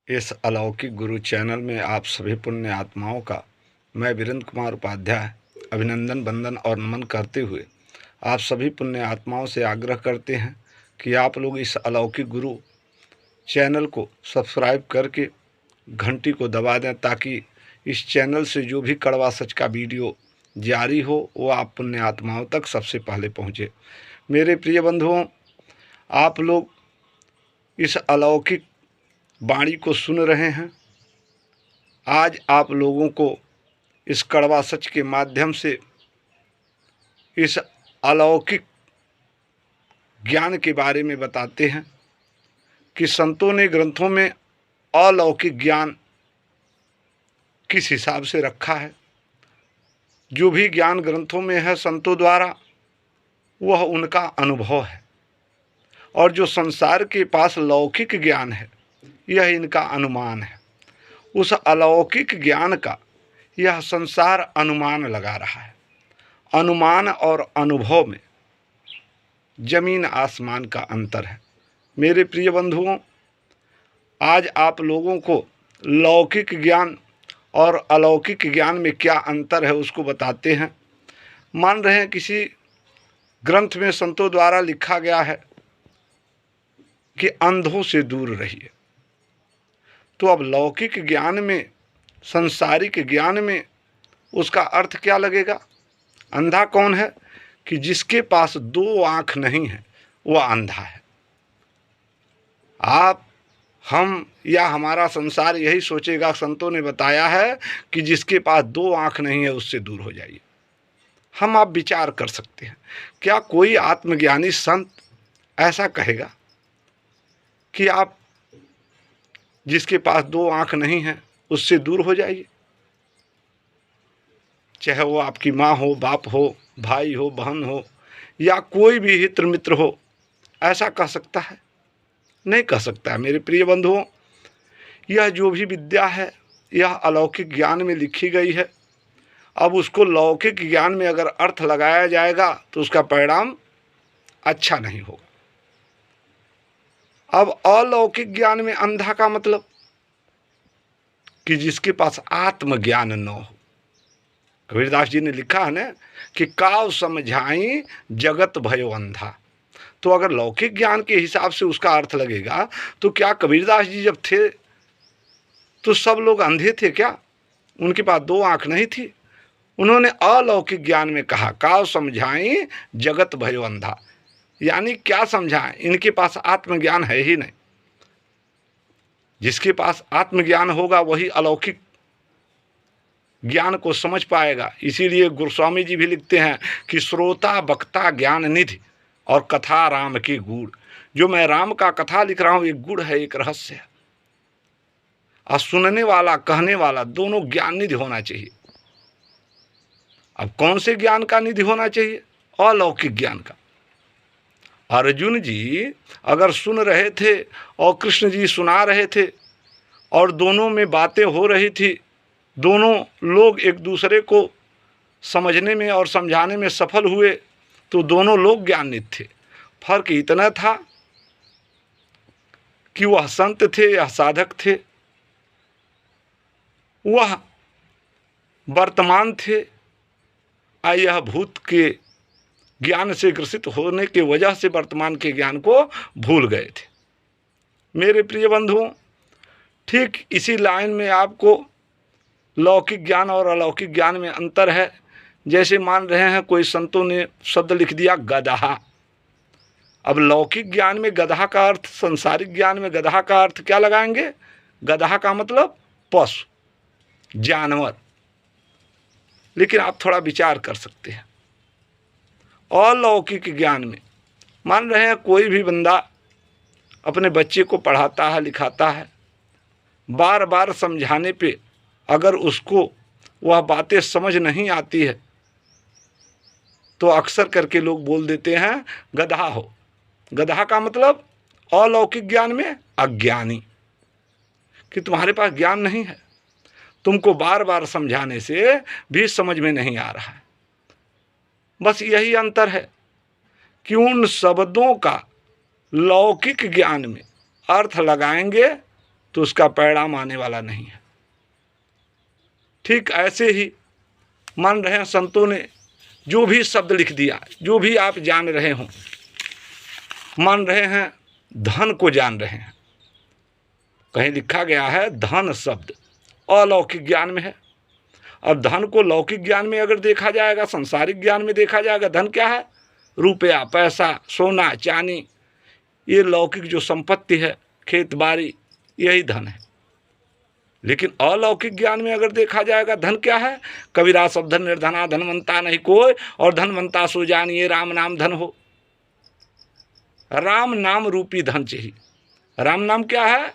इस अलौकिक गुरु चैनल में आप सभी पुण्य आत्माओं का मैं वीरेंद्र कुमार उपाध्याय अभिनंदन, वंदन और नमन करते हुए आप सभी पुण्य आत्माओं से आग्रह करते हैं कि आप लोग इस अलौकिक गुरु चैनल को सब्सक्राइब करके घंटी को दबा दें, ताकि इस चैनल से जो भी कड़वा सच का वीडियो जारी हो वो आप पुण्य आत्माओं तक सबसे पहले पहुँचे। मेरे प्रिय बंधुओं, आप लोग इस अलौकिक वाणी को सुन रहे हैं। आज आप लोगों को इस कड़वा सच के माध्यम से इस अलौकिक ज्ञान के बारे में बताते हैं कि संतों ने ग्रंथों में अलौकिक ज्ञान किस हिसाब से रखा है। जो भी ज्ञान ग्रंथों में है संतों द्वारा, वह उनका अनुभव है, और जो संसार के पास लौकिक ज्ञान है यह इनका अनुमान है। उस अलौकिक ज्ञान का यह संसार अनुमान लगा रहा है। अनुमान और अनुभव में जमीन आसमान का अंतर है। मेरे प्रिय बंधुओं, आज आप लोगों को लौकिक ज्ञान और अलौकिक ज्ञान में क्या अंतर है उसको बताते हैं। मान रहे हैं किसी ग्रंथ में संतों द्वारा लिखा गया है कि अंधों से दूर रहिए, तो अब लौकिक ज्ञान में, संसारिक ज्ञान में उसका अर्थ क्या लगेगा? अंधा कौन है? कि जिसके पास दो आँख नहीं है वह अंधा है। आप, हम या हमारा संसार यही सोचेगा, संतों ने बताया है कि जिसके पास दो आँख नहीं है उससे दूर हो जाइए। हम आप विचार कर सकते हैं, क्या कोई आत्मज्ञानी संत ऐसा कहेगा कि आप जिसके पास दो आँख नहीं है उससे दूर हो जाइए? चाहे वो आपकी माँ हो, बाप हो, भाई हो, बहन हो, या कोई भी हित मित्र हो, ऐसा कह सकता है? नहीं कह सकता है। मेरे प्रिय बंधुओं, यह जो भी विद्या है यह अलौकिक ज्ञान में लिखी गई है। अब उसको लौकिक ज्ञान में अगर अर्थ लगाया जाएगा तो उसका परिणाम अच्छा नहीं होगा। अब अलौकिक ज्ञान में अंधा का मतलब कि जिसके पास आत्मज्ञान न हो। कबीरदास जी ने लिखा है ना कि काव समझाई जगत भयो अंधा। तो अगर लौकिक ज्ञान के हिसाब से उसका अर्थ लगेगा तो क्या कबीरदास जी जब थे तो सब लोग अंधे थे क्या? उनके पास दो आंख नहीं थी। उन्होंने अलौकिक ज्ञान में कहा काव समझाई जगत भयो अंधा, यानी क्या समझाएं? इनके पास आत्मज्ञान है ही नहीं। जिसके पास आत्मज्ञान होगा वही अलौकिक ज्ञान को समझ पाएगा। इसीलिए गोस्वामी जी भी लिखते हैं कि श्रोता वक्ता ज्ञान निधि और कथा राम की गुड़। जो मैं राम का कथा लिख रहा हूँ एक गुड़ है, एक रहस्य है, और सुनने वाला, कहने वाला दोनों ज्ञान निधि होना चाहिए। अब कौन से ज्ञान का निधि होना चाहिए? अलौकिक ज्ञान का। अर्जुन जी अगर सुन रहे थे और कृष्ण जी सुना रहे थे और दोनों में बातें हो रही थी, दोनों लोग एक दूसरे को समझने में और समझाने में सफल हुए, तो दोनों लोग ज्ञानित थे। फर्क इतना था कि वह संत थे या साधक थे, वह वर्तमान थे, यह भूत के ज्ञान से ग्रसित होने की वजह से वर्तमान के ज्ञान को भूल गए थे। मेरे प्रिय बंधुओं, ठीक इसी लाइन में आपको लौकिक ज्ञान और अलौकिक ज्ञान में अंतर है। जैसे मान रहे हैं कोई संतों ने शब्द लिख दिया गदहा। अब लौकिक ज्ञान में गदहा का अर्थ, संसारिक ज्ञान में गदहा का अर्थ क्या लगाएंगे? गदहा का मतलब पशु, जानवर। लेकिन आप थोड़ा विचार कर सकते हैं, अलौकिक ज्ञान में मान रहे हैं कोई भी बंदा अपने बच्चे को पढ़ाता है, लिखाता है, बार बार समझाने पे अगर उसको वह बातें समझ नहीं आती है तो अक्सर करके लोग बोल देते हैं गधा हो। गधा का मतलब अलौकिक ज्ञान में अज्ञानी, कि तुम्हारे पास ज्ञान नहीं है, तुमको बार बार समझाने से भी समझ में नहीं आ रहा है। बस यही अंतर है कि उन शब्दों का लौकिक ज्ञान में अर्थ लगाएंगे तो उसका परिणाम आने वाला नहीं है। ठीक ऐसे ही मान रहे हैं संतों ने जो भी शब्द लिख दिया, जो भी आप जान रहे हो, मान रहे हैं धन को जान रहे हैं, कहीं लिखा गया है धन शब्द अलौकिक ज्ञान में है। अब धन को लौकिक ज्ञान में अगर देखा जाएगा, संसारिक ज्ञान में देखा जाएगा, धन क्या है? रुपया, पैसा, सोना, चांदी, ये लौकिक जो संपत्ति है, खेत बाड़ी, यही धन है। लेकिन अलौकिक ज्ञान में अगर देखा जाएगा, धन क्या है? कबीरा सब धन निर्धना धनवंता नहीं कोई, और धनवंता सो जानिए राम नाम धन हो। राम नाम रूपी धन चाहिए। राम नाम क्या है?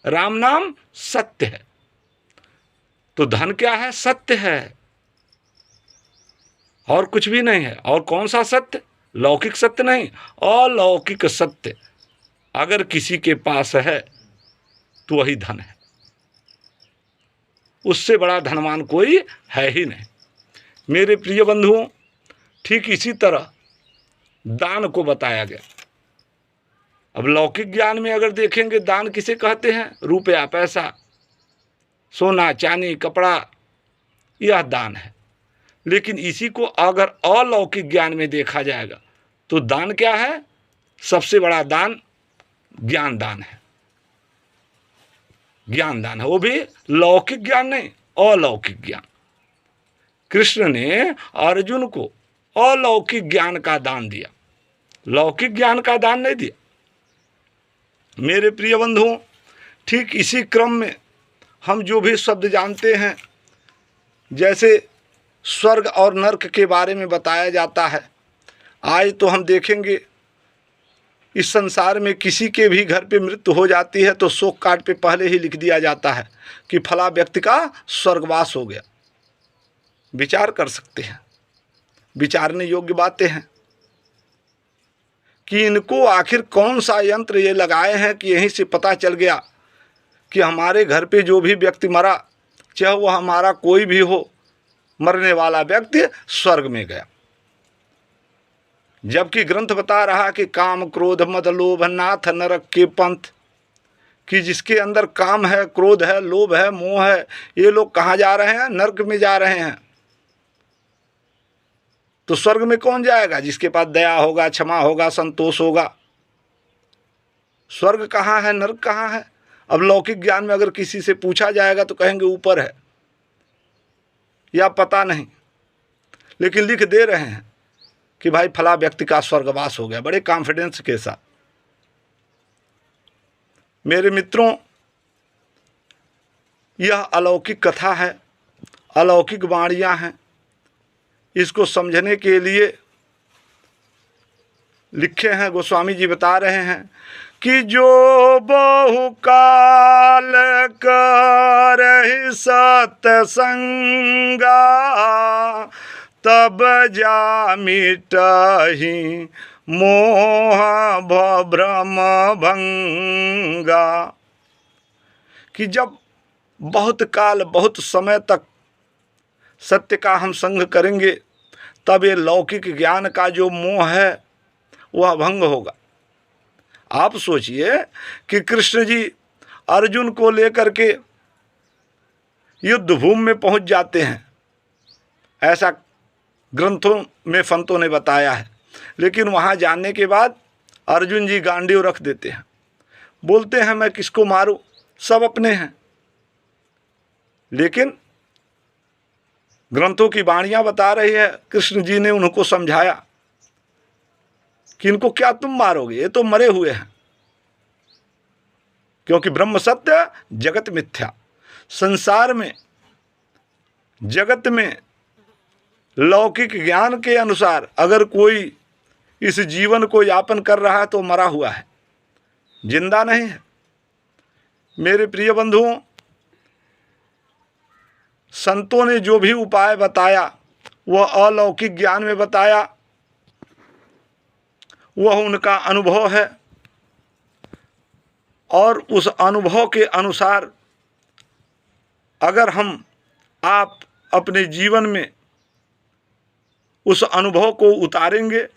राम नाम सत्य है। तो धन क्या है? सत्य है, और कुछ भी नहीं है। और कौन सा सत्य? लौकिक सत्य नहीं, अलौकिक सत्य अगर किसी के पास है तो वही धन है। उससे बड़ा धनवान कोई है ही नहीं। मेरे प्रिय बंधुओं, ठीक इसी तरह दान को बताया गया। अब लौकिक ज्ञान में अगर देखेंगे, दान किसे कहते हैं? रुपया, पैसा, सोना, चांदी, कपड़ा, यह दान है। लेकिन इसी को अगर अलौकिक ज्ञान में देखा जाएगा तो दान क्या है? सबसे बड़ा दान ज्ञान दान है। ज्ञान दान है, वो भी लौकिक ज्ञान नहीं, अलौकिक ज्ञान। कृष्ण ने अर्जुन को अलौकिक ज्ञान का दान दिया, लौकिक ज्ञान का दान नहीं दिया। मेरे प्रिय बंधुओं, ठीक इसी क्रम में हम जो भी शब्द जानते हैं, जैसे स्वर्ग और नरक के बारे में बताया जाता है। आज तो हम देखेंगे इस संसार में किसी के भी घर पे मृत्यु हो जाती है तो शोक कार्ड पे पहले ही लिख दिया जाता है कि फला व्यक्ति का स्वर्गवास हो गया। विचार कर सकते हैं, विचारने योग्य बातें हैं कि इनको आखिर कौन सा यंत्र ये लगाए हैं कि यहीं से पता चल गया कि हमारे घर पे जो भी व्यक्ति मरा, चाहे वो हमारा कोई भी हो, मरने वाला व्यक्ति स्वर्ग में गया। जबकि ग्रंथ बता रहा कि काम क्रोध मद लोभ नाथ नरक के पंथ, कि जिसके अंदर काम है, क्रोध है, लोभ है, मोह है, ये लोग कहाँ जा रहे हैं? नरक में जा रहे हैं। तो स्वर्ग में कौन जाएगा? जिसके पास दया होगा, क्षमा होगा, संतोष होगा। स्वर्ग कहाँ है? नरक कहाँ है? अब लौकिक ज्ञान में अगर किसी से पूछा जाएगा तो कहेंगे ऊपर है या पता नहीं, लेकिन लिख दे रहे हैं कि भाई फला व्यक्ति का स्वर्गवास हो गया, बड़े कॉन्फिडेंस के साथ। मेरे मित्रों, यह अलौकिक कथा है, अलौकिक वाणियाँ हैं। इसको समझने के लिए लिखे हैं, गोस्वामी जी बता रहे हैं कि जो बहुकाल करहि सत्संगा तब जा मिटहि मोह भ्रम भंगा। कि जब बहुत काल, बहुत समय तक सत्य का हम संग करेंगे, तब ये लौकिक ज्ञान का जो मोह है वह भंग होगा। आप सोचिए कि कृष्ण जी अर्जुन को लेकर के युद्ध भूमि में पहुंच जाते हैं, ऐसा ग्रंथों में संतों ने बताया है। लेकिन वहां जाने के बाद अर्जुन जी गांडीव रख देते हैं, बोलते हैं मैं किसको मारूं, सब अपने हैं। लेकिन ग्रंथों की वाणियां बता रही है, कृष्ण जी ने उनको समझाया कि इनको क्या तुम मारोगे, ये तो मरे हुए हैं। क्योंकि ब्रह्म सत्य जगत मिथ्या। संसार में, जगत में लौकिक ज्ञान के अनुसार अगर कोई इस जीवन को यापन कर रहा है तो मरा हुआ है, जिंदा नहीं है। मेरे प्रिय बंधुओं, संतों ने जो भी उपाय बताया वह अलौकिक ज्ञान में बताया, वह उनका अनुभव है। और उस अनुभव के अनुसार अगर हम आप अपने जीवन में उस अनुभव को उतारेंगे,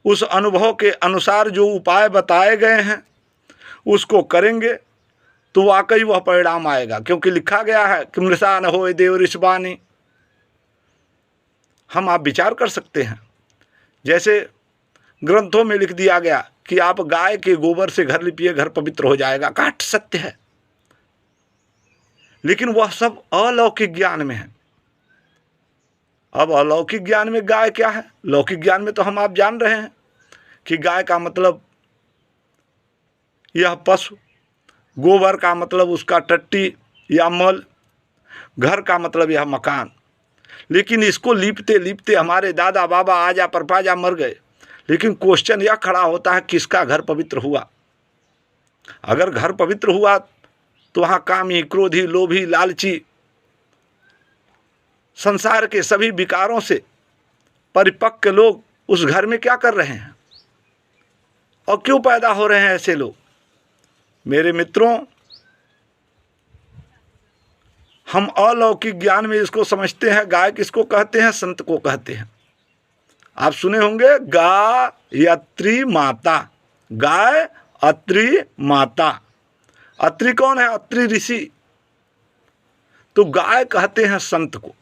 उस अनुभव के अनुसार जो उपाय बताए गए हैं उसको करेंगे, तो वाकई वह परिणाम आएगा, क्योंकि लिखा गया है कि मृषा न होय देव ऋषवानी। हम आप विचार कर सकते हैं, जैसे ग्रंथों में लिख दिया गया कि आप गाय के गोबर से घर लिपिए, घर पवित्र हो जाएगा। काट सत्य है, लेकिन वह सब अलौकिक ज्ञान में है। अब अलौकिक ज्ञान में गाय क्या है? लौकिक ज्ञान में तो हम आप जान रहे हैं कि गाय का मतलब यह पशु, गोबर का मतलब उसका टट्टी या मल, घर का मतलब यह मकान। लेकिन इसको लीपते लीपते हमारे दादा बाबा आजा परपाजा मर गए। लेकिन क्वेश्चन यह खड़ा होता है, किसका घर पवित्र हुआ? अगर घर पवित्र हुआ तो वहाँ कामी, क्रोधी, लोभी, लालची, संसार के सभी विकारों से परिपक्व लोग उस घर में क्या कर रहे हैं और क्यों पैदा हो रहे हैं ऐसे लोग? मेरे मित्रों, हम अलौकिक ज्ञान में इसको समझते हैं। गाय किसको कहते हैं? संत को कहते हैं। आप सुने होंगे गायत्री माता, गाय अत्रि माता। अत्रि कौन है? अत्रि ऋषि। तो गाय कहते हैं संत को,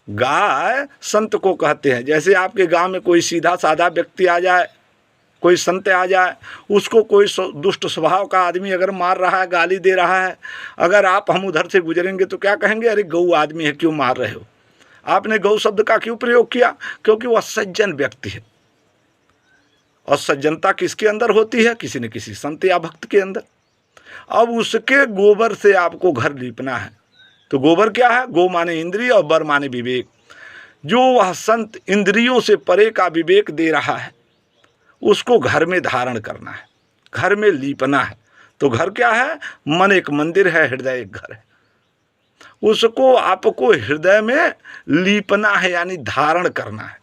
गाय संत को कहते हैं। जैसे आपके गांव में कोई सीधा साधा व्यक्ति आ जाए, कोई संत आ जाए, उसको कोई दुष्ट स्वभाव का आदमी अगर मार रहा है, गाली दे रहा है, अगर आप हम उधर से गुजरेंगे तो क्या कहेंगे? अरे गौ आदमी है, क्यों मार रहे हो? आपने गौ शब्द का क्यों प्रयोग किया? क्योंकि वह सज्जन व्यक्ति है। और सज्जनता किसके अंदर होती है? किसी न किसी संत या भक्त के अंदर। अब उसके गोबर से आपको घर लीपना है। तो गोबर क्या है? गो माने इंद्रिय और बर माने विवेक। जो वह संत इंद्रियों से परे का विवेक दे रहा है, उसको घर में धारण करना है, घर में लीपना है। तो घर क्या है? मन एक मंदिर है, हृदय एक घर है। उसको आपको हृदय में लीपना है, यानी धारण करना है।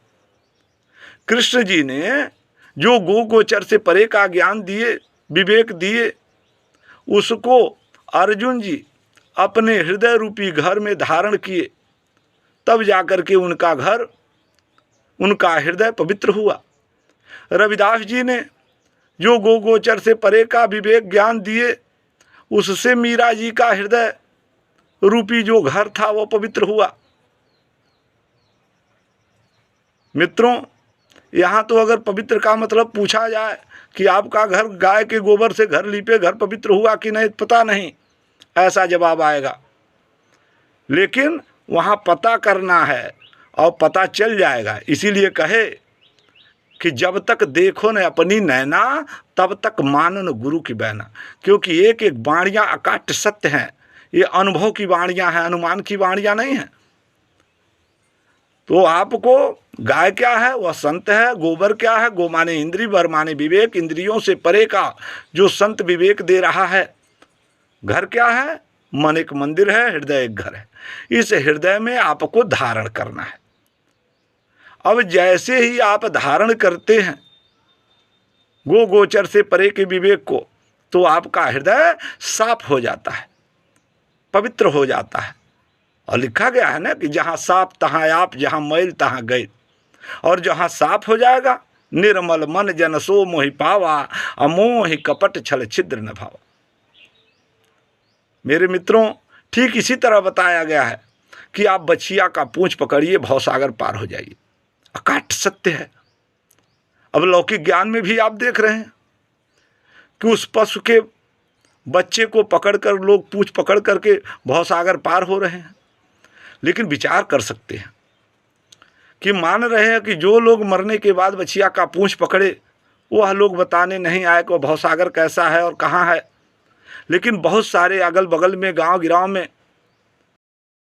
कृष्ण जी ने जो गो गोचर से परे का ज्ञान दिए, विवेक दिए, उसको अर्जुन जी अपने हृदय रूपी घर में धारण किए, तब जाकर के उनका घर, उनका हृदय पवित्र हुआ। रविदास जी ने जो गो गोचर से परे का विवेक ज्ञान दिए, उससे मीरा जी का हृदय रूपी जो घर था वो पवित्र हुआ। मित्रों, यहाँ तो अगर पवित्र का मतलब पूछा जाए कि आपका घर गाय के गोबर से घर लीपे, घर पवित्र हुआ कि नहीं, पता नहीं, ऐसा जवाब आएगा। लेकिन वहाँ पता करना है और पता चल जाएगा। इसीलिए कहे कि जब तक देखो न अपनी नैना, तब तक मानो न गुरु की बहना। क्योंकि एक एक वाणियाँ अकाट्य सत्य हैं। ये अनुभव की वाणियाँ हैं, अनुमान की वाणियाँ नहीं हैं। तो आपको गाय क्या है? वह संत है। गोबर क्या है? गो माने इंद्रिय, बर माने विवेक। इंद्रियों से परे का जो संत विवेक दे रहा है। घर क्या है? मन एक मंदिर है, हृदय एक घर है। इस हृदय में आपको धारण करना है। अब जैसे ही आप धारण करते हैं गो गोचर से परे के विवेक को, तो आपका हृदय साफ हो जाता है, पवित्र हो जाता है। और लिखा गया है ना कि जहाँ साफ तहाँ आप, जहाँ मैल तहाँ गए। और जहाँ साफ हो जाएगा, निर्मल मन जन सो मोहि पावा, अमोहि कपट छल छिद्र न भावा। मेरे मित्रों, ठीक इसी तरह बताया गया है कि आप बछिया का पूंछ पकड़िए, भवसागर पार हो जाइए। अकाट्य सत्य है। अब लौकिक ज्ञान में भी आप देख रहे हैं कि उस पशु के बच्चे को पकड़कर लोग पूंछ पकड़ करके भवसागर पार हो रहे हैं। लेकिन विचार कर सकते हैं कि मान रहे हैं कि जो लोग मरने के बाद बछिया का पूंछ पकड़े, वह लोग बताने नहीं आए कि भवसागर कैसा है और कहाँ है। लेकिन बहुत सारे अगल बगल में, गांव गिराव में